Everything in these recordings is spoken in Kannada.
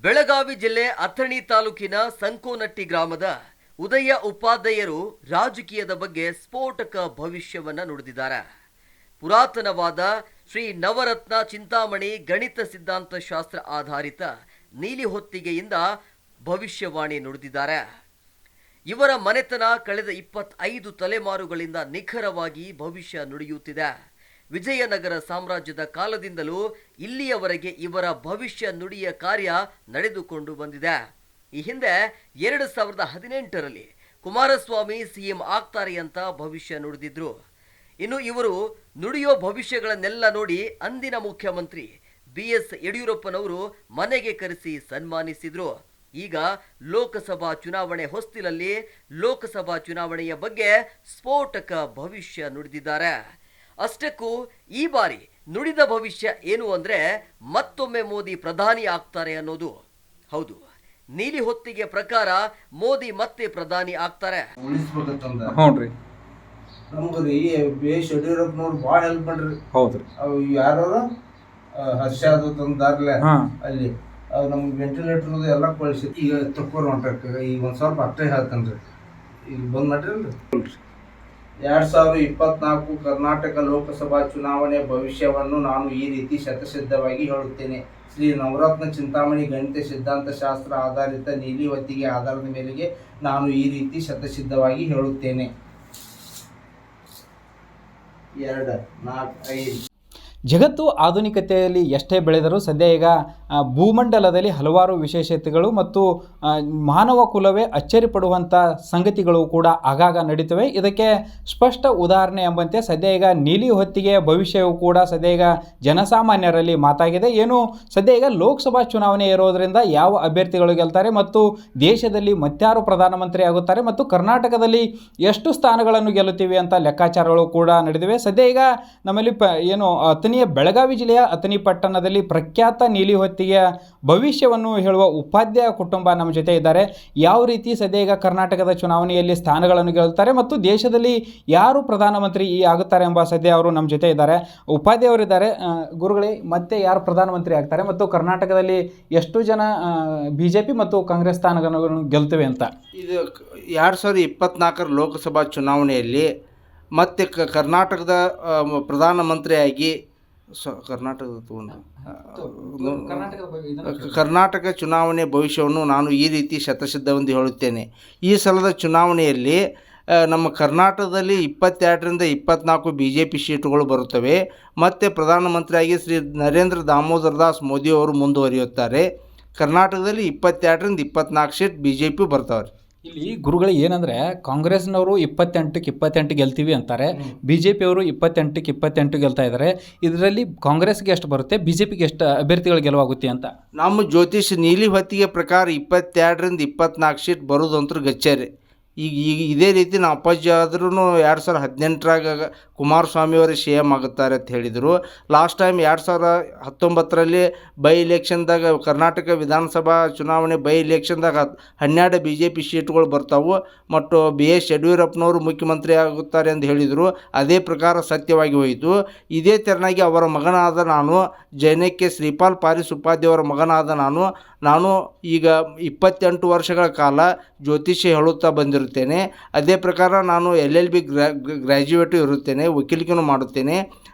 ಬೆಳಗಾವಿ ಜಿಲ್ಲೆ ಅಥಣಿ ತಾಲೂಕಿನ ಸಂಕೋನಟ್ಟಿ ಗ್ರಾಮದ ಉದಯ ಉಪಾಧ್ಯಾಯರು ರಾಜಕೀಯದ ಬಗ್ಗೆ ಸ್ಫೋಟಕ ಭವಿಷ್ಯವನ್ನ ನುಡಿದಿದ್ದಾರೆ. ಪುರಾತನವಾದ ಶ್ರೀ ನವರತ್ನ ಚಿಂತಾಮಣಿ ಗಣಿತ ಸಿದ್ಧಾಂತ ಶಾಸ್ತ್ರ ಆಧಾರಿತ ನೀಲಿ ಹೊತ್ತಿಗೆಯಿಂದ ಭವಿಷ್ಯವಾಣಿ ನುಡಿದಿದ್ದಾರೆ. ಇವರ ಮನೆತನ ಕಳೆದ 25 ತಲೆಮಾರುಗಳಿಂದ ನಿಖರವಾಗಿ ಭವಿಷ್ಯ ನುಡಿಯುತ್ತಿದೆ. ವಿಜಯನಗರ ಸಾಮ್ರಾಜ್ಯದ ಕಾಲದಿಂದಲೂ ಇಲ್ಲಿಯವರೆಗೆ ಇವರ ಭವಿಷ್ಯ ನುಡಿಯ ಕಾರ್ಯ ನಡೆದುಕೊಂಡು ಬಂದಿದೆ. ಈ ಹಿಂದೆ 2018ರಲ್ಲಿ ಕುಮಾರಸ್ವಾಮಿ ಸಿಎಂ ಆಗ್ತಾರೆ ಅಂತ ಭವಿಷ್ಯ ನುಡಿದಿದ್ರು. ಇನ್ನು ಇವರು ನುಡಿಯೋ ಭವಿಷ್ಯಗಳನ್ನೆಲ್ಲ ನೋಡಿ ಅಂದಿನ ಮುಖ್ಯಮಂತ್ರಿ BS ಯಡಿಯೂರಪ್ಪನವರು ಮನೆಗೆ ಕರೆಸಿ ಸನ್ಮಾನಿಸಿದ್ರು. ಈಗ ಲೋಕಸಭಾ ಚುನಾವಣೆ ಹೊಸ್ತಿಲಲ್ಲಿ ಲೋಕಸಭಾ ಚುನಾವಣೆಯ ಬಗ್ಗೆ ಸ್ಫೋಟಕ ಭವಿಷ್ಯ ನುಡಿದಿದ್ದಾರೆ. ಅಷ್ಟಕ್ಕೂ ಈ ಬಾರಿ ನುಡಿದ ಭವಿಷ್ಯ ಏನು ಅಂದ್ರೆ ಮತ್ತೊಮ್ಮೆ ಮೋದಿ ಪ್ರಧಾನಿ ಆಗ್ತಾರೆ ಅನ್ನೋದು. ಹೌದು, ನೀಲಿ ಹೊತ್ತಿಗೆ ಪ್ರಕಾರ ಮೋದಿ ಮತ್ತೆ ಪ್ರಧಾನಿ ಆಗ್ತಾರೆ. ಹೌದ್ರಿ, ನಮ್ಗ್ರಿ BS ಯಡಿಯೂರಪ್ಪನವ್ರು ಭಾಳ ಹೆಲ್ಪ್ ಮಾಡ್ರಿ. ಹೌದ್ರಿ, ಯಾರು ಹರ್ಷ ಅದು ತಂದಾರ್ಲೆ ಅಲ್ಲಿ ನಮ್ಗೆ ವೆಂಟಿಲೇಟರ್ ಎಲ್ಲ ಕಳಿಸಿ ಈಗ ತಕ್ಕೋರ್ ಹೊಂಟಕ್ಕೆ ಈಗ ಒಂದು ಸ್ವಲ್ಪ ಅಷ್ಟೇ ಹೇಳ್ತಾನ್ರಿ. ಈಗ ಬಂದ್ ಮಾಡ್ರಿ. 2024 ಕರ್ನಾಟಕ ಲೋಕಸಭಾ ಚುನಾವಣೆ ಭವಿಷ್ಯವನ್ನು ನಾನು ಈ ರೀತಿ ಶತಸಿದ್ಧವಾಗಿ ಹೇಳುತ್ತೇನೆ. ಶ್ರೀ ನವರತ್ನ ಚಿಂತಾಮಣಿ ಗಣಿತ ಸಿದ್ಧಾಂತ ಶಾಸ್ತ್ರ ಆಧಾರಿತ ನೀಲಿ ಹೊತ್ತಿಗೆ ಆಧಾರದ ಮೇಲೆಗೆ ನಾನು ಈ ರೀತಿ ಶತಸಿದ್ಧವಾಗಿ ಹೇಳುತ್ತೇನೆ. 2, 4, 5 ಜಗತ್ತು ಆಧುನಿಕತೆಯಲ್ಲಿ ಎಷ್ಟೇ ಬೆಳೆದರೂ ಸದ್ಯ ಈಗ ಭೂಮಂಡಲದಲ್ಲಿ ಹಲವಾರು ವಿಶೇಷತೆಗಳು ಮತ್ತು ಮಾನವ ಕುಲವೇ ಅಚ್ಚರಿ ಪಡುವಂಥ ಸಂಗತಿಗಳು ಕೂಡ ಆಗಾಗ ನಡೀತವೆ. ಇದಕ್ಕೆ ಸ್ಪಷ್ಟ ಉದಾಹರಣೆ ಎಂಬಂತೆ ಸದ್ಯ ಈಗ ನೀಲಿ ಹೊತ್ತಿಗೆ ಭವಿಷ್ಯವು ಕೂಡ ಸದ್ಯ ಈಗ ಜನಸಾಮಾನ್ಯರಲ್ಲಿ ಮಾತಾಗಿದೆ. ಏನು ಸದ್ಯ ಈಗ ಲೋಕಸಭಾ ಚುನಾವಣೆ ಇರೋದರಿಂದ ಯಾವ ಅಭ್ಯರ್ಥಿಗಳು ಗೆಲ್ತಾರೆ ಮತ್ತು ದೇಶದಲ್ಲಿ ಮತ್ಯಾರು ಪ್ರಧಾನಮಂತ್ರಿ ಆಗುತ್ತಾರೆ ಮತ್ತು ಕರ್ನಾಟಕದಲ್ಲಿ ಎಷ್ಟು ಸ್ಥಾನಗಳನ್ನು ಗೆಲ್ಲುತ್ತೀವಿ ಅಂತ ಲೆಕ್ಕಾಚಾರಗಳು ಕೂಡ ನಡೆದಿವೆ. ಸದ್ಯ ಈಗ ನಮ್ಮಲ್ಲಿ ಬೆಳಗಾವಿ ಜಿಲ್ಲೆಯ ಅಥಣಿ ಪಟ್ಟಣದಲ್ಲಿ ಪ್ರಖ್ಯಾತ ನೀಲಿ ಹೊತ್ತಿಗೆಯ ಭವಿಷ್ಯವನ್ನು ಹೇಳುವ ಉಪಾಧ್ಯಾಯ ಕುಟುಂಬ ನಮ್ಮ ಜೊತೆ ಇದ್ದಾರೆ. ಯಾವ ರೀತಿ ಸದ್ಯ ಈಗ ಕರ್ನಾಟಕದ ಚುನಾವಣೆಯಲ್ಲಿ ಸ್ಥಾನಗಳನ್ನು ಗೆಲ್ತಾರೆ ಮತ್ತು ದೇಶದಲ್ಲಿ ಯಾರು ಪ್ರಧಾನಮಂತ್ರಿ ಆಗುತ್ತಾರೆ ಎಂಬ ಸದ್ಯ ಅವರು ನಮ್ಮ ಜೊತೆ ಇದ್ದಾರೆ. ಉಪಾಧ್ಯಾಯ ಅವರಿದ್ದಾರೆ. ಗುರುಗಳೇ, ಮತ್ತೆ ಯಾರು ಪ್ರಧಾನಮಂತ್ರಿ ಆಗ್ತಾರೆ ಮತ್ತು ಕರ್ನಾಟಕದಲ್ಲಿ ಎಷ್ಟು ಜನ BJP ಮತ್ತು ಕಾಂಗ್ರೆಸ್ ಸ್ಥಾನಗಳನ್ನು ಗೆಲ್ತವೆ ಅಂತ? ಇದು 2024 ಲೋಕಸಭಾ ಚುನಾವಣೆಯಲ್ಲಿ ಮತ್ತೆ ಕರ್ನಾಟಕದ ಪ್ರಧಾನಮಂತ್ರಿಯಾಗಿ ಕರ್ನಾಟಕ ಚುನಾವಣೆ ಭವಿಷ್ಯವನ್ನು ನಾನು ಈ ರೀತಿ ಶತಸಿದ್ಧವೆಂದು ಹೇಳುತ್ತೇನೆ. ಈ ಸಲದ ಚುನಾವಣೆಯಲ್ಲಿ ನಮ್ಮ ಕರ್ನಾಟಕದಲ್ಲಿ 22ರಿಂದ 24 BJP ಸೀಟುಗಳು ಬರುತ್ತವೆ. ಮತ್ತು ಪ್ರಧಾನಮಂತ್ರಿಯಾಗಿ ಶ್ರೀ ನರೇಂದ್ರ ದಾಮೋದರ ದಾಸ್ ಮೋದಿಯವರು ಮುಂದುವರಿಯುತ್ತಾರೆ. ಕರ್ನಾಟಕದಲ್ಲಿ 22ರಿಂದ 24 ಸೀಟ್ BJP ಬರ್ತಾವ್ರಿ. ಇಲ್ಲಿ ಗುರುಗಳು ಏನಂದರೆ, ಕಾಂಗ್ರೆಸ್ನವರು 28ಕ್ಕೆ 28 ಗೆಲ್ತೀವಿ ಅಂತಾರೆ, BJP ಅವರು 28ಕ್ಕೆ 28 ಗೆಲ್ತಾ ಇದ್ದಾರೆ. ಇದರಲ್ಲಿ ಕಾಂಗ್ರೆಸ್ಗೆ ಎಷ್ಟು ಬರುತ್ತೆ, BJPಗೆ ಎಷ್ಟು ಅಭ್ಯರ್ಥಿಗಳು ಗೆಲುವಾಗುತ್ತೆ ಅಂತ? ನಮ್ಮ ಜ್ಯೋತಿಷ್ ನೀಲಿ ಹೊತ್ತಿಗೆ ಪ್ರಕಾರ 22ರಿಂದ 24 ಸೀಟ್ ಬರೋದಂತೂ ಗಚ್ಚರಿ. ಈಗ ಇದೇ ರೀತಿ ನಾವು ಅಪ್ಪಾಜಿ ಆದ್ರೂ 2018ರಾಗ ಕುಮಾರಸ್ವಾಮಿಯವರೇ CM ಆಗುತ್ತಾರೆ ಅಂತ ಹೇಳಿದರು. ಲಾಸ್ಟ್ ಟೈಮ್ 2019ರಲ್ಲಿ ಬೈ ಎಲೆಕ್ಷನ್ದಾಗ ಕರ್ನಾಟಕ ವಿಧಾನಸಭಾ ಚುನಾವಣೆ ಬೈ ಎಲೆಕ್ಷನ್ದಾಗ 12 BJP ಸೀಟ್ಗಳು ಬರ್ತಾವೆ ಮತ್ತು BS ಯಡಿಯೂರಪ್ಪನವರು ಮುಖ್ಯಮಂತ್ರಿ ಆಗುತ್ತಾರೆ ಅಂತ ಹೇಳಿದರು. ಅದೇ ಪ್ರಕಾರ ಸತ್ಯವಾಗಿ ಹೋಯಿತು. ಇದೇ ತೆರನಾಗಿ ಅವರ ಮಗನಾದ ನಾನು ಜೈನಕ್ಕೆ ಶ್ರೀಪಾಲ್ ಪಾರಿಸ್ ಉಪಾಧ್ಯಾಯವರ ಮಗನಾದ ನಾನು ಈಗ 28 ವರ್ಷಗಳ ಕಾಲ ಜ್ಯೋತಿಷ್ಯ ಹೇಳುತ್ತಾ ಬಂದಿರುತ್ತೇನೆ. ಅದೇ ಪ್ರಕಾರ ನಾನು LLB ಗ್ರ್ಯಾಜುಯೇಟು ಇರುತ್ತೇನೆ, ವಕೀಲಿಕೆನೂ ಮಾಡುತ್ತೇನೆ.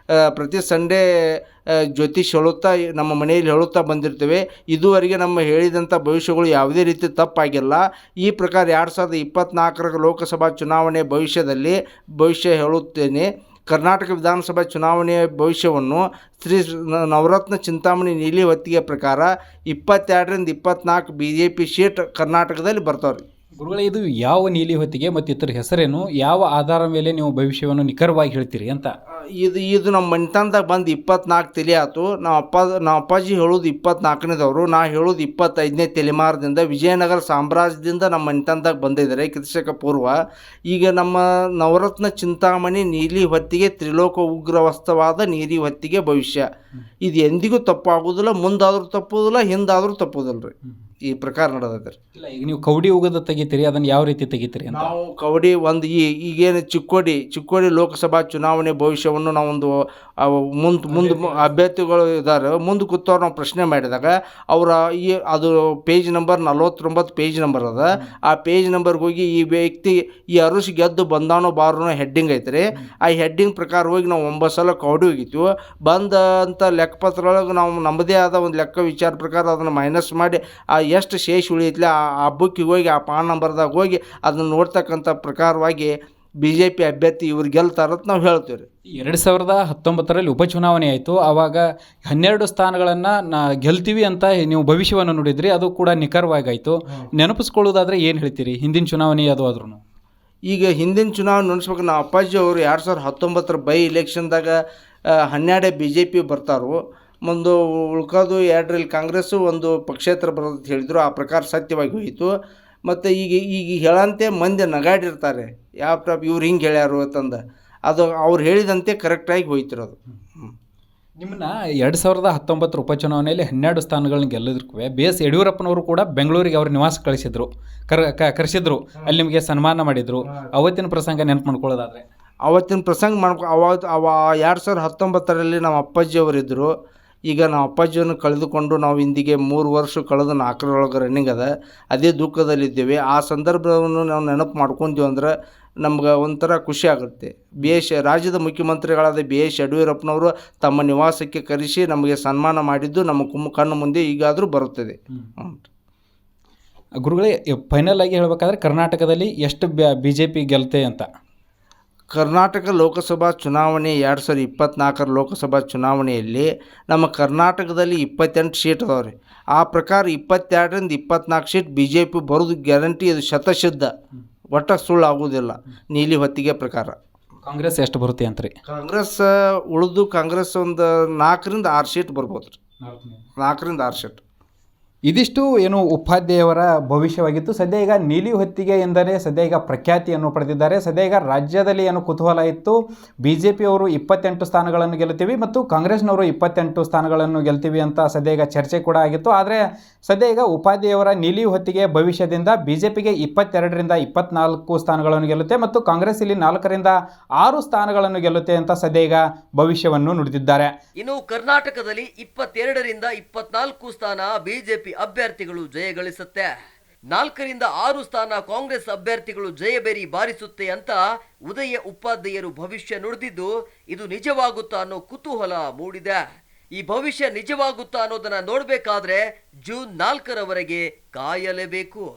ಪ್ರತಿ ಸಂಡೇ ಜ್ಯೋತಿಷ್ ಹೇಳುತ್ತಾ ನಮ್ಮ ಮನೆಯಲ್ಲಿ ಹೇಳುತ್ತಾ ಬಂದಿರ್ತೇವೆ. ಇದುವರೆಗೆ ನಮ್ಮ ಹೇಳಿದಂಥ ಭವಿಷ್ಯಗಳು ಯಾವುದೇ ರೀತಿ ತಪ್ಪಾಗಿಲ್ಲ. ಈ ಪ್ರಕಾರ 2024 ಲೋಕಸಭಾ ಚುನಾವಣೆ ಭವಿಷ್ಯ ಹೇಳುತ್ತೇನೆ. ಕರ್ನಾಟಕ ವಿಧಾನಸಭಾ ಚುನಾವಣೆಯ ಭವಿಷ್ಯವನ್ನು ಶ್ರೀ ನವರತ್ನ ಚಿಂತಾಮಣಿ ನೀಲಿ ಹೊತ್ತಿಗೆ ಪ್ರಕಾರ 22ರಿಂದ 24 BJP ಸೀಟ್ ಕರ್ನಾಟಕದಲ್ಲಿ ಬರ್ತಾವ್ರಿ. ಗುರುಗಳೇ, ಇದು ಯಾವ ನೀಲಿ ಹೊತ್ತಿಗೆ ಮತ್ತು ಇತರ ಹೆಸರೇನು, ಯಾವ ಆಧಾರ ಮೇಲೆ ನೀವು ಭವಿಷ್ಯವನ್ನು ನಿಖರವಾಗಿ ಹೇಳ್ತೀರಿ ಅಂತ? ಇದು ನಮ್ಮ ಮನೆತನದಾಗ ಬಂದು 24 ತಲೆ ಆಯ್ತು. ನಮ್ಮ ಅಪ್ಪಾಜಿ ಹೇಳೋದು 24ನೇದವರು, ನಾ ಹೇಳೋದು 25ನೇ ತಲೆಮಾರದಿಂದ ವಿಜಯನಗರ ಸಾಮ್ರಾಜ್ಯದಿಂದ ನಮ್ಮ ಮನೆತನದಾಗ ಬಂದಿದ್ದಾರೆ ಕ್ರಿಸ್ತಕ ಪೂರ್ವ. ಈಗ ನಮ್ಮ ನವರತ್ನ ಚಿಂತಾಮಣಿ ನೀಲಿ ಹೊತ್ತಿಗೆ ತ್ರಿಲೋಕ ಉಗ್ರವಸ್ತವಾದ ನೀಲಿ ಹೊತ್ತಿಗೆ ಭವಿಷ್ಯ ಇದು ಎಂದಿಗೂ ತಪ್ಪಾಗೋದಿಲ್ಲ. ಮುಂದಾದರೂ ತಪ್ಪೋದಿಲ್ಲ, ಹಿಂದಾದರೂ ತಪ್ಪೋದಿಲ್ಲ ರೀ. ಈ ಪ್ರಕಾರ ನಡೆದೈತೆ ರೀ. ಇಲ್ಲ ಈಗ ನೀವು ಕೌಡಿ ಉಗದ ತೆಗಿತೀರಿ, ಅದನ್ನು ಯಾವ ರೀತಿ ತೆಗಿತೀರಿ ಅಂತ? ನಾವು ಕವಡಿ ಒಂದು ಈಗೇನು ಚಿಕ್ಕೋಡಿ ಲೋಕಸಭಾ ಚುನಾವಣೆ ಭವಿಷ್ಯವನ್ನು ನಾವೊಂದು ಮುಂದೆ ಅಭ್ಯರ್ಥಿಗಳು ಇದ್ದಾರೆ, ಮುಂದೆ ಕೂತವ್ರು ನಾವು ಪ್ರಶ್ನೆ ಮಾಡಿದಾಗ ಅವರ ಅದು ಪೇಜ್ ನಂಬರ್ 49 ಪೇಜ್ ನಂಬರ್ ಅದ. ಆ ಪೇಜ್ ನಂಬರ್ಗೆ ಹೋಗಿ ಈ ವ್ಯಕ್ತಿ ಈ ಅರುಷ್ ಗೆದ್ದು ಬಂದಾನೋ ಬಾರೋ ಹೆಡ್ಡಿಂಗ್ ಐತ್ರಿ. ಆ ಹೆಡ್ಡಿಂಗ್ ಪ್ರಕಾರ ಹೋಗಿ ನಾವು 9 ಸಲ ಕವಡಿ ಹೋಗಿತ್ತು. ಬಂದಂಥ ಲೆಕ್ಕಪತ್ರೊಳಗೆ ನಾವು ನಮ್ಮದೇ ಆದ ಒಂದು ಲೆಕ್ಕ ವಿಚಾರ ಪ್ರಕಾರ ಅದನ್ನು ಮೈನಸ್ ಮಾಡಿ ಆ ಎಷ್ಟು ಶೇಷ ಉಳಿಯತ್ಲೆ ಆ ಬುಕ್ಕಿಗೆ ಹೋಗಿ ಆ ಪಾನ್ ನಂಬರ್ದಾಗ ಹೋಗಿ ಅದನ್ನು ನೋಡ್ತಕ್ಕಂಥ ಪ್ರಕಾರವಾಗಿ BJP ಅಭ್ಯರ್ಥಿ ಇವ್ರು ಗೆಲ್ತಾರಂತ ನಾವು ಹೇಳ್ತೀವಿ ರೀ. 2019ರಲ್ಲಿ ಉಪಚುನಾವಣೆ ಆಯಿತು. ಆವಾಗ 12 ಸ್ಥಾನಗಳನ್ನು ಗೆಲ್ತೀವಿ ಅಂತ ನೀವು ಭವಿಷ್ಯವನ್ನು ನುಡಿದ್ರಿ, ಅದು ಕೂಡ ನಿಖರವಾಗಾಯಿತು. ನೆನಪಿಸ್ಕೊಳ್ಳೋದಾದರೆ ಏನು ಹೇಳ್ತೀರಿ ಹಿಂದಿನ ಚುನಾವಣೆ ಅದು ಆದ್ರೂ? ಈಗ ಹಿಂದಿನ ಚುನಾವಣೆ ನೆನೆಸ್ಬೇಕು, ನಾವು ಅಪ್ಪಾಜಿ ಅವರು 2019 ಬೈ ಇಲೆಕ್ಷನ್ದಾಗ 12 BJP ಬರ್ತಾರೋ, ಒಂದು ಉಳ್ಕೋದು 2 ಕಾಂಗ್ರೆಸ್ಸು ಒಂದು ಪಕ್ಷೇತರ ಬರೋದು ಹೇಳಿದರು. ಆ ಪ್ರಕಾರ ಸತ್ಯವಾಗಿ ಹೋಯಿತು. ಮತ್ತು ಈಗ ಹೇಳಂತೆ ಮಂದಿ ನಗಾಡಿರ್ತಾರೆ, ಯಾವ ಇವ್ರು ಹಿಂಗೆ ಹೇಳ್ಯಾರು ಅಂತಂದು. ಅದು ಅವ್ರು ಹೇಳಿದಂತೆ ಕರೆಕ್ಟಾಗಿ ಹೋಯ್ತಿರೋದು. ನಿಮ್ಮನ್ನ 2019 ಉಪಚುನಾವಣೆಯಲ್ಲಿ 12 ಸ್ಥಾನಗಳನ್ನ ಗೆಲ್ಲೋದಕ್ಕೂ BS ಯಡಿಯೂರಪ್ಪನವರು ಕೂಡ ಬೆಂಗಳೂರಿಗೆ ಅವ್ರ ನಿವಾಸ ಕರೆಸಿದ್ರು, ಅಲ್ಲಿ ನಿಮಗೆ ಸನ್ಮಾನ ಮಾಡಿದರು. ಅವತ್ತಿನ ಪ್ರಸಂಗ ನೆನಪು ಮಾಡ್ಕೊಳ್ಳೋದಾದರೆ? ಅವತ್ತಿನ ಪ್ರಸಂಗ ಅವ 2019ರಲ್ಲಿ ನಮ್ಮ ಅಪ್ಪಾಜಿಯವರಿದ್ದರು. ಈಗ ನಾವು ಅಪ್ಪಾಜಿಯನ್ನು ಕಳೆದುಕೊಂಡು ನಾವು ಇಂದಿಗೆ 3 ವರ್ಷ ಕಳೆದು 4ರೊಳಗೆ ರನ್ನಿಂಗ್ ಅದ. ಅದೇ ದುಃಖದಲ್ಲಿದ್ದೇವೆ. ಆ ಸಂದರ್ಭವನ್ನು ನಾವು ನೆನಪು ಮಾಡ್ಕೊಂತೀವಿ ಅಂದ್ರೆ ನಮ್ಗೆ ಒಂಥರ ಖುಷಿ ಆಗುತ್ತೆ. ರಾಜ್ಯದ ಮುಖ್ಯಮಂತ್ರಿಗಳಾದ BS ಯಡಿಯೂರಪ್ಪನವರು ತಮ್ಮ ನಿವಾಸಕ್ಕೆ ಕರೆಸಿ ನಮಗೆ ಸನ್ಮಾನ ಮಾಡಿದ್ದು ನಮ್ಮ ಕಣ್ಣು ಮುಂದೆ ಈಗಾದರೂ ಬರುತ್ತದೆ. ಗುರುಗಳೇ, ಫೈನಲ್ ಆಗಿ ಹೇಳಬೇಕಾದ್ರೆ ಕರ್ನಾಟಕದಲ್ಲಿ ಎಷ್ಟು BJP ಗೆಲ್ತೆ ಅಂತ? ಕರ್ನಾಟಕ ಲೋಕಸಭಾ ಚುನಾವಣೆ 2024 ಲೋಕಸಭಾ ಚುನಾವಣೆಯಲ್ಲಿ ನಮ್ಮ ಕರ್ನಾಟಕದಲ್ಲಿ 28 ಸೀಟ್ ಅದಾವೆ ರೀ. ಆ ಪ್ರಕಾರ 22ರಿಂದ 24 ಸೀಟ್ BJP ಬರೋದು ಗ್ಯಾರಂಟಿ, ಇದು ಶತಸಿದ್ಧ, ಒಟ್ಟು ಸುಳ್ಳು ಆಗೋದಿಲ್ಲ ನೀಲಿ ಹೊತ್ತಿಗೆ ಪ್ರಕಾರ. ಕಾಂಗ್ರೆಸ್ ಎಷ್ಟು ಬರುತ್ತೆ ಅಂತ ರೀ? ಕಾಂಗ್ರೆಸ್ ಒಂದು 4ರಿಂದ 6 ಸೀಟ್ ಬರ್ಬೋದು ರೀ. 4ರಿಂದ 6 ಸೀಟ್. ಇದಿಷ್ಟು ಏನು ಉಪಾಧ್ಯಾಯವರ ಭವಿಷ್ಯವಾಗಿತ್ತು. ಸದ್ಯ ಈಗ ನೀಲಿ ಹೊತ್ತಿಗೆ ಎಂದರೆ ಸದ್ಯ ಈಗ ಪ್ರಖ್ಯಾತಿಯನ್ನು ಪಡೆದಿದ್ದಾರೆ. ಸದ್ಯ ಈಗ ರಾಜ್ಯದಲ್ಲಿ ಏನು ಕುತೂಹಲ ಇತ್ತು, BJP ಅವರು 28 ಸ್ಥಾನಗಳನ್ನು ಗೆಲ್ತೀವಿ ಮತ್ತು ಕಾಂಗ್ರೆಸ್ನವರು 28 ಸ್ಥಾನಗಳನ್ನು ಗೆಲ್ತೀವಿ ಅಂತ ಸದ್ಯ ಈಗ ಚರ್ಚೆ ಕೂಡ ಆಗಿತ್ತು. ಆದರೆ ಸದ್ಯ ಈಗ ಉಪಾಧ್ಯಾಯವರ ನೀಲಿ ಹೊತ್ತಿಗೆ ಭವಿಷ್ಯದಿಂದ BJPಗೆ 22ರಿಂದ 24 ಸ್ಥಾನಗಳನ್ನು ಗೆಲ್ಲುತ್ತೆ ಮತ್ತು ಕಾಂಗ್ರೆಸ್ ಇಲ್ಲಿ 4ರಿಂದ 6 ಸ್ಥಾನಗಳನ್ನು ಗೆಲ್ಲುತ್ತೆ ಅಂತ ಸದ್ಯ ಈಗ ಭವಿಷ್ಯವನ್ನು ನುಡಿದಿದ್ದಾರೆ. ಇನ್ನು ಕರ್ನಾಟಕದಲ್ಲಿ 22ರಿಂದ 24 ಸ್ಥಾನ BJP ಅಭ್ಯರ್ಥಿಗಳು ಜಯಗಳಿಸುತ್ತೆ, 4ರಿಂದ 6 ಸ್ಥಾನ ಕಾಂಗ್ರೆಸ್ ಅಭ್ಯರ್ಥಿಗಳು ಜಯಬೇರಿ ಬಾರಿಸುತ್ತೆ ಅಂತ ಉದಯ ಉಪಾಧ್ಯಾಯರು ಭವಿಷ್ಯ ನುಡಿದಿದ್ದು, ಇದು ನಿಜವಾಗುತ್ತಾ ಅನ್ನೋ ಕುತೂಹಲ ಮೂಡಿದೆ. ಈ ಭವಿಷ್ಯ ನಿಜವಾಗುತ್ತಾ ಅನ್ನೋದನ್ನ ನೋಡಬೇಕಾದ್ರೆ ಜೂನ್ 4ರವರೆಗೆ ಕಾಯಲೇಬೇಕು.